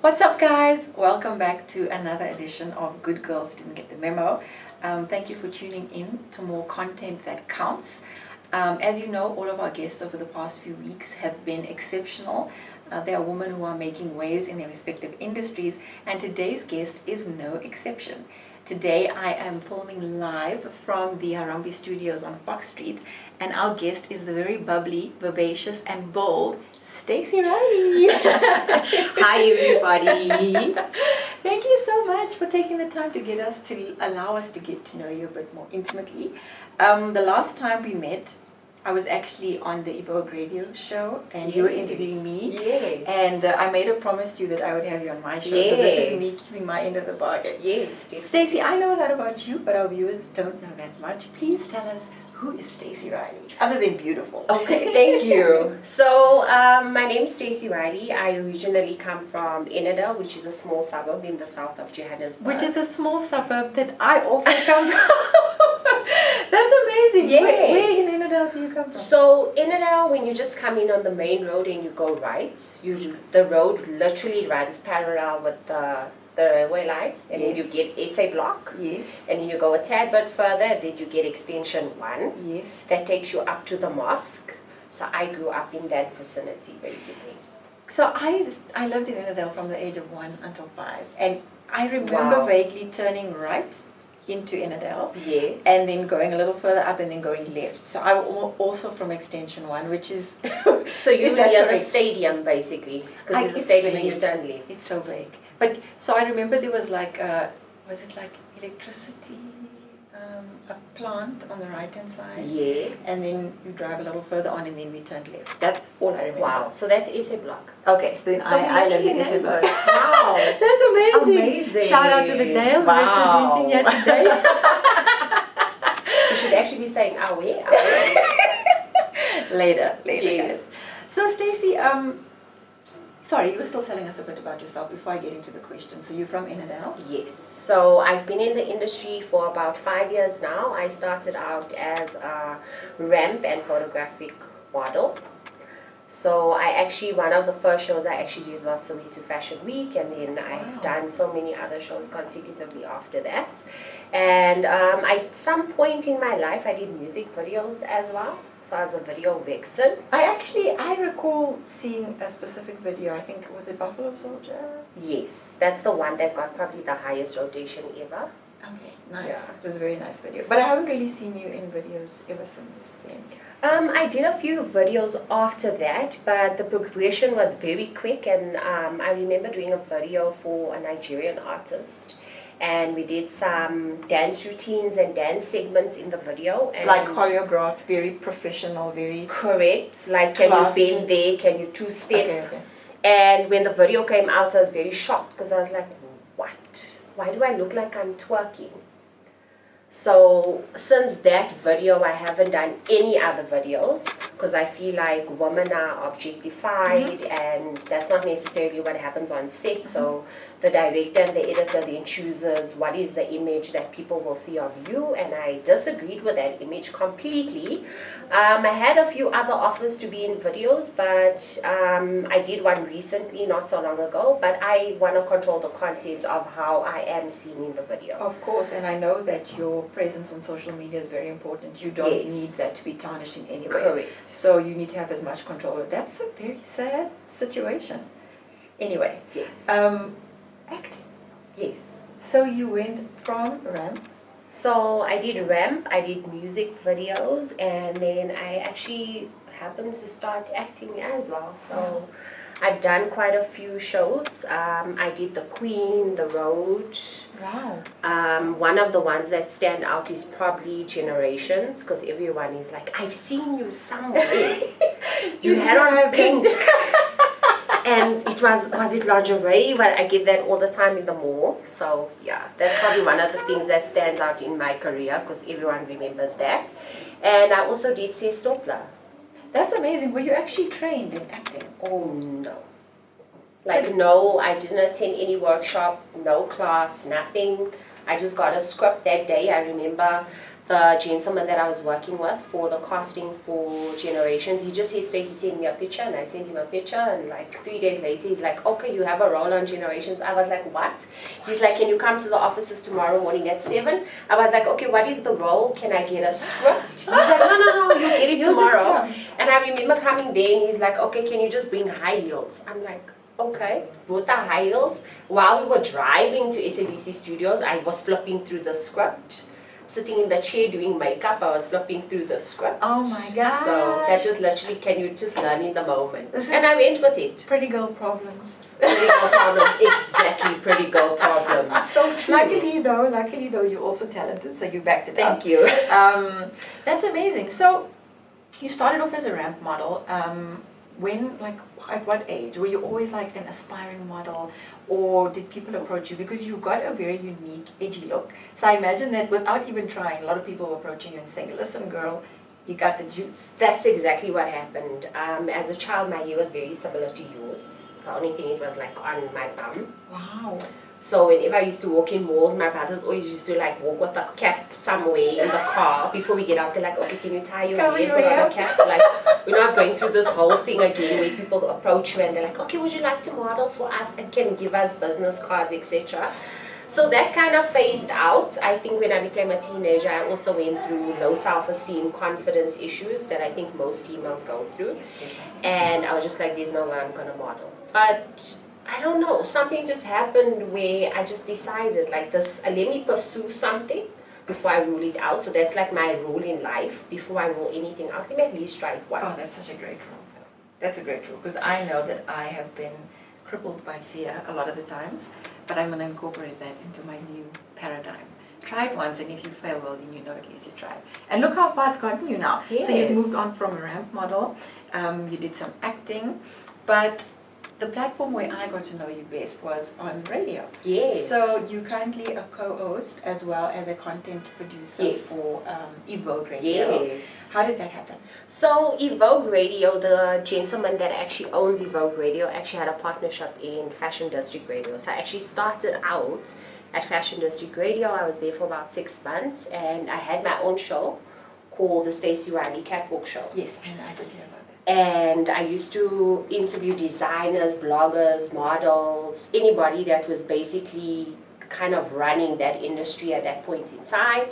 What's up, guys? Welcome back to another edition of Good Girls Didn't Get the Memo. Thank you for tuning in to more content that counts. As you know, all of our guests over the past few weeks have been exceptional. They are women who are making waves in their respective industries, and today's guest is no exception. Today I am filming live from the Harambee Studios on Fox Street, and our guest is the very bubbly, vivacious and bold Stacey Riley. Hi everybody. Thank you so much for taking the time to allow us to get to know you a bit more intimately. The last time we met, I was actually on the Evoke Radio show, and you were interviewing me. Yes. And I made a promise to you that I would have you on my show. So this is me keeping my end of the bargain. Yes. Stacey, I know a lot about you, but our viewers don't know that much. Please tell us, who is Stacey Riley, other than beautiful? Okay, thank you. So, my name is Stacey Riley. I originally come from Ellese, which is a small suburb in the south of Johannesburg. Which is a small suburb that I also come from. That's amazing. Yes. Where in Ellese do you come from? So, Ellese, when you just come in on the main road and you go right, the road literally runs parallel with the railway line, and then you get Ellese block. Yes. And then you go a tad bit further, then you get extension 1. Yes. That takes you up to the mosque. So I grew up in that vicinity, basically. So I lived in Ellese from the age of 1 until 5, and I remember vaguely turning right into Ellese, Yes. and then going a little further up and then going left. So I'm also from extension 1, which is So you're is that near the correct? stadium, basically, because it's a It's stadium and vague. you turn left. It's so vague. But so I remember there was like was it like electricity, a plant on the right hand side, Yeah. and then you drive a little further on and then we turned left. That's all I remember. Wow. So that's Ellese block. Okay, so then So I lived in literally Ellese. Wow. That's amazing. Amazing. Shout out to the Dale Wow. representing here today. You should actually be saying away. later, Yes. guys. So Stacey, sorry, you were still telling us a bit about yourself before I get into the question. So you're from Ellese? Yes. So I've been in the industry for about 5 years now. I started out as a ramp and photographic model. So one of the first shows I actually did was Soweto Fashion Week, and then I've done so many other shows consecutively after that. And at some point in my life, I did music videos as well. So I was a video vixen. I recall seeing a specific video. I think, was it Buffalo Soldier? Yes, that's the one that got probably the highest rotation ever. Okay, nice. Yeah. It was a very nice video. But I haven't really seen you in videos ever since then. I did a few videos after that, but the progression was very quick, and I remember doing a video for a Nigerian artist, and we did some dance routines and dance segments in the video. And Like choreographed, very professional, very... correct, like can classy. you bend there, can you two-step? Okay. And when the video came out, I was very shocked, because I was like, what? Why do I look like I'm twerking? So since that video, I haven't done any other videos, because I feel like women are objectified, and that's not necessarily what happens on set. So the director and the editor then chooses what is the image that people will see of you, and I disagreed with that image completely. I had a few other offers to be in videos, but I did one recently, not so long ago, but I want to control the content of how I am seen in the video. Of course, and I know that your presence on social media is very important. You don't need that to be tarnished in any way. Correct. So you need to have as much control. That's a very sad situation. Anyway. Yes. Acting. Yes. So you went from ramp. So I did ramp, I did music videos, and then I actually happened to start acting as well. So I've done quite a few shows. I did The Queen, The Road. Wow. One of the ones that stand out is probably Generations, because everyone is like, I've seen you somewhere. You had on pink. And it was it lingerie? Well, I get that all the time in the mall. So yeah, that's probably one of the things that stands out in my career, because everyone remembers that. And I also did Stopla. That's amazing. Were you actually trained in acting? Oh no. Like no, I didn't attend any workshop, no class, nothing. I just got a script that day. I remember the gentleman that I was working with for the casting for Generations, he just said, Stacey, send me a picture, and I sent him a picture, and like 3 days later, he's like, okay, you have a role on Generations. I was like, what? He's like, can you come to the offices tomorrow morning at 7? I was like, okay, what is the role? Can I get a script? He's like, no, you get it tomorrow. And I remember coming there, and he's like, okay, can you just bring high heels? I'm like, okay, brought the high heels. While we were driving to SABC Studios, I was flipping through the script. Sitting in the chair doing makeup, I was flipping through the script. Oh my god! So that was literally, can you just learn in the moment? And I went with it. Pretty girl problems. Pretty girl problems, exactly. Pretty girl problems. So true. Luckily though, you're also talented, so you backed it up. Thank you. That's amazing. So you started off as a ramp model. When, like, at what age? Were you always like an aspiring model, or did people approach you? Because you've got a very unique, edgy look. So I imagine that without even trying, a lot of people were approaching you and saying, listen girl, you got the juice. That's exactly what happened. As a child, my hair was very similar to yours. The only thing, it was like on my bum. Wow. So whenever I used to walk in malls, my brothers always used to like walk with a cap somewhere in the car. Before we get out, they're like, okay, can you tie your hair, put on a cap? Like, we're not going through this whole thing again where people approach you and they're like, okay, would you like to model for us and can give us business cards, etc. So that kind of phased out. I think when I became a teenager, I also went through low self-esteem, confidence issues that I think most females go through. And I was just like, there's no way I'm going to model. But I don't know, something just happened where I just decided like this, let me pursue something before I rule it out. So that's like my rule in life. Before I rule anything out, let me at least try it once. Oh, that's such a great rule. That's a great rule, because I know that I have been crippled by fear a lot of the times, but I'm going to incorporate that into my new paradigm. Try it once, and if you fail, well, then you know at least you tried. And look how far it's gotten you now. Yes. So you've moved on from a ramp model, you did some acting, but the platform where I got to know you best was on radio. Yes. So you're currently a co-host as well as a content producer for Evoke Radio. Yes. How did that happen? So Evoke Radio, the gentleman that actually owns Evoke Radio, actually had a partnership in Fashion District Radio. So I actually started out at Fashion District Radio. I was there for about 6 months, and I had my own show called the Stacey Riley Catwalk Show. Yes, I did hear about that. And I used to interview designers, bloggers, models, anybody that was basically kind of running that industry at that point in time.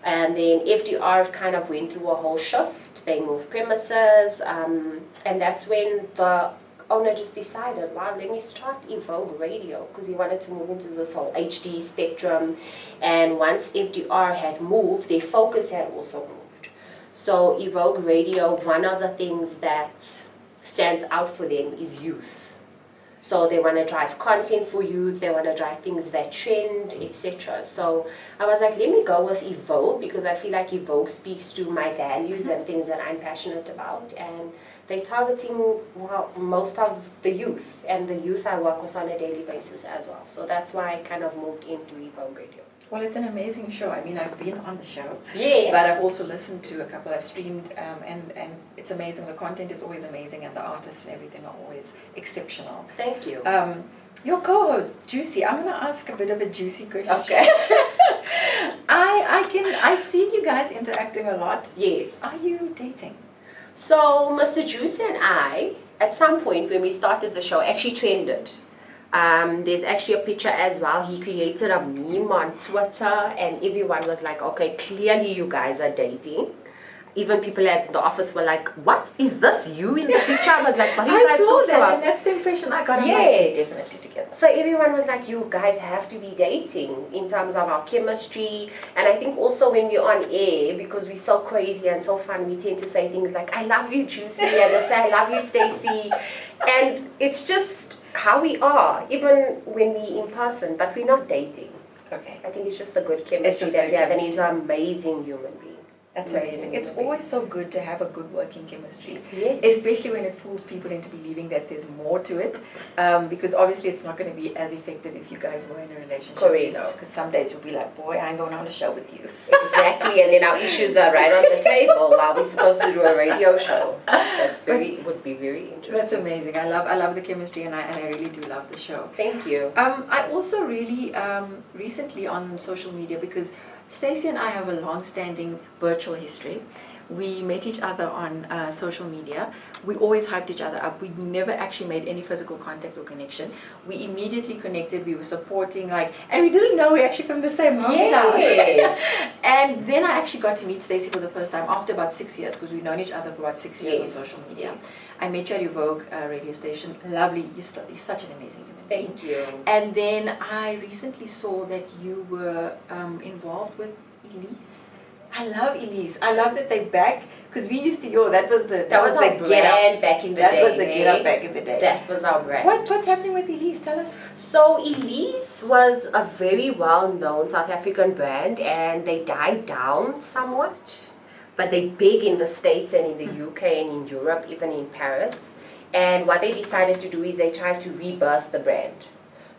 And then FDR kind of went through a whole shift. They moved premises, and that's when the owner just decided, wow, let me start Evoke Radio, because he wanted to move into this whole HD spectrum. And once FDR had moved, their focus had also moved. So Evoke Radio, one of the things that stands out for them is youth. So they want to drive content for youth, they want to drive things that trend, etc. So I was like, let me go with Evoke, because I feel like Evoke speaks to my values and things that I'm passionate about. And they're targeting most of the youth, and the youth I work with on a daily basis as well. So that's why I kind of moved into Evoke Radio. Well, it's an amazing show. I mean, I've been on the show, yes, but I've also listened to a couple I've streamed, and it's amazing. The content is always amazing, and the artists and everything are always exceptional. Thank you. Your co-host, Juicy, I'm going to ask a bit of a juicy question. Okay. I've seen you guys interacting a lot. Yes. Are you dating? So Mr. Juicy and I, at some point when we started the show, actually trended. There's actually a picture as well. He created a meme on Twitter, and everyone was like, okay, clearly you guys are dating. Even people at the office were like, what is this, you in the picture? I was like, what are you guys talking about? And that's the impression I got. I'm yes. like, definitely together. So everyone was like, you guys have to be dating in terms of our chemistry. And I think also when we're on air, because we're so crazy and so fun, we tend to say things like, I love you, Juicy, and they'll say, I love you, Stacy. And it's just how we are, even when we're in person, but we're not dating. Okay. I think it's just a good chemistry that we have, and he's an amazing human being. That's amazing. It's always so good to have a good working chemistry, yes, especially when it fools people into believing that there's more to it, because obviously it's not going to be as effective if you guys were in a relationship. Correct. Because some days you'll be like, boy, I ain't going on a show with you. Exactly, and then our issues are right on the table while we're supposed to do a radio show. Would be very interesting. That's amazing. I love the chemistry, and I really do love the show. Thank you. I also really recently on social media, because Stacey and I have a long-standing virtual history. We met each other on social media. We always hyped each other up. We never actually made any physical contact or connection. We immediately connected. We were supporting, and we didn't know we're actually from the same hometown. Yes. And then I actually got to meet Stacey for the first time after about 6 years, because we've known each other for about 6 years on social media. Yes. I met you at Evoke Radio station. Lovely. You're such an amazing human being. Thank you. And then I recently saw that you were involved with Ellese. I love Ellese. I love that they're back, because we used to that was the our brand back in the day. That was the get up back in the day. That was our brand. What's happening with Ellese? Tell us. So Ellese was a very well-known South African brand, and they died down somewhat, but they're big in the States and in the UK and in Europe, even in Paris. And what they decided to do is they tried to rebirth the brand.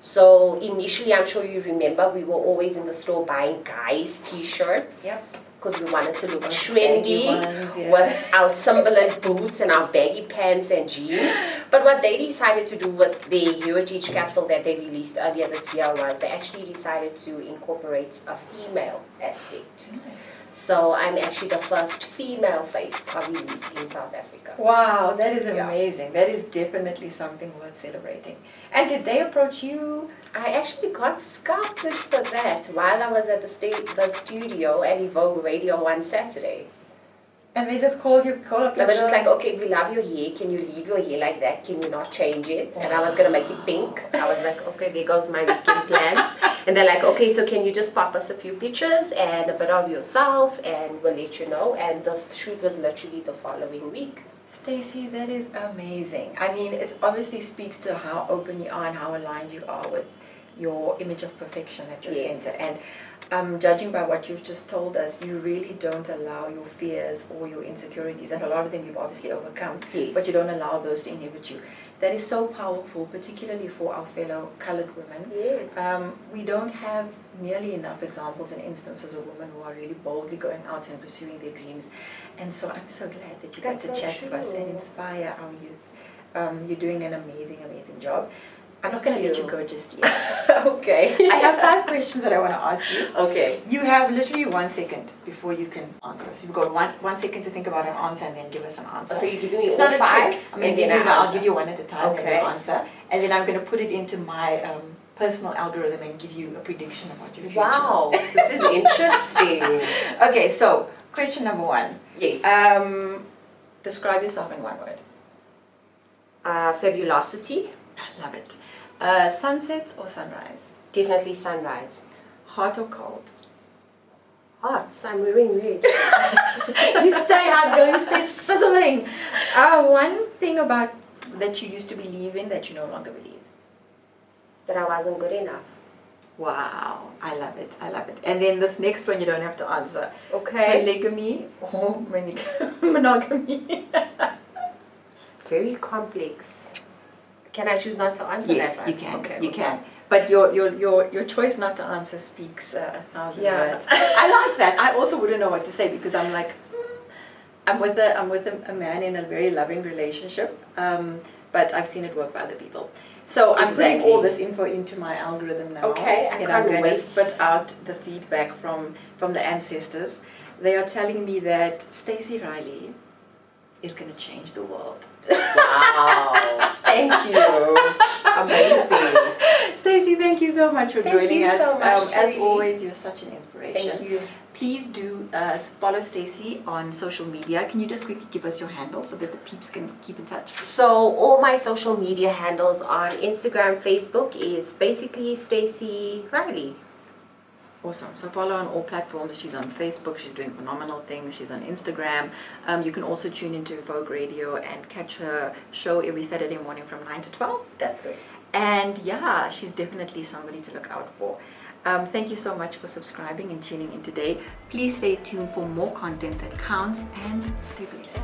So initially, I'm sure you remember, we were always in the store buying guys' t-shirts. Yep. Because we wanted to look trendy ones, yeah. with our Timberland boots and our baggy pants and jeans. But what they decided to do with the Heritage capsule that they released earlier this year was they actually decided to incorporate a female aspect. Nice. So I'm actually the first female face of Ellese in South Africa. Wow, that is amazing. That is definitely something worth celebrating. And did they approach you? I actually got scouted for that while I was at the studio at Evoke Radio one Saturday. And they just call up. They were just like, okay, we love your hair. Can you leave your hair like that? Can you not change it? And I was going to make it pink. I was like, okay, there goes my weekend plans. And they're like, okay, so can you just pop us a few pictures and a bit of yourself, and we'll let you know. And the shoot was literally the following week. Stacey, that is amazing. I mean, it obviously speaks to how open you are and how aligned you are with your image of perfection at your center. And judging by what you've just told us, you really don't allow your fears or your insecurities, and a lot of them you've obviously overcome, but you don't allow those to inhibit you. That is so powerful, particularly for our fellow colored women. Yes. We don't have nearly enough examples and instances of women who are really boldly going out and pursuing their dreams. And so I'm so glad that you got to chat to us and inspire our youth. You're doing an amazing, amazing job. I'm not going to let you go just yet. Okay. I have 5 questions that I want to ask you. Okay. You have literally 1 second before you can answer. So you've got one second to think about an answer and then give us an answer. So you're giving me it's all not 5? I'll give you one at a time and Okay. you'll answer. And then I'm going to put it into my personal algorithm and give you a prediction about your future. Wow, this is interesting. Okay, so question number 1. Yes. Describe yourself in 1 word. Fabulosity. I love it. Sunset or sunrise? Definitely sunrise. Hot or cold? Hot. I'm wearing red. You stay hot, girl. You stay sizzling. One thing about that you used to believe in that you no longer believe. That I wasn't good enough. Wow, I love it. I love it. And then this next one you don't have to answer. Okay. Polygamy or monogamy? Very complex. Can I choose not to answer that? Yes, one? you can. Okay, You can. But your choice not to answer speaks 1,000 words. I like that. I also wouldn't know what to say, because I'm like, I'm with a man in a very loving relationship, but I've seen it work for other people. So I'm putting all this info into my algorithm now. Okay, I and can't I'm going to wait. spit out the feedback from the ancestors. They are telling me that Stacey Riley is going to change the world. Wow. Thank you. Amazing. Stacey, thank you so much for joining us. So much, as always, you're such an inspiration. Thank you. Please do follow Stacey on social media. Can you just quickly give us your handle so that the peeps can keep in touch? So all my social media handles on Instagram, Facebook is basically Stacey Riley. Awesome. So follow on all platforms. She's on Facebook. She's doing phenomenal things. She's on Instagram. You can also tune into Evoke Radio and catch her show every Saturday morning from 9 to 12. That's great. And yeah, she's definitely somebody to look out for. Thank you so much for subscribing and tuning in today. Please stay tuned for more content that counts, and stay blessed.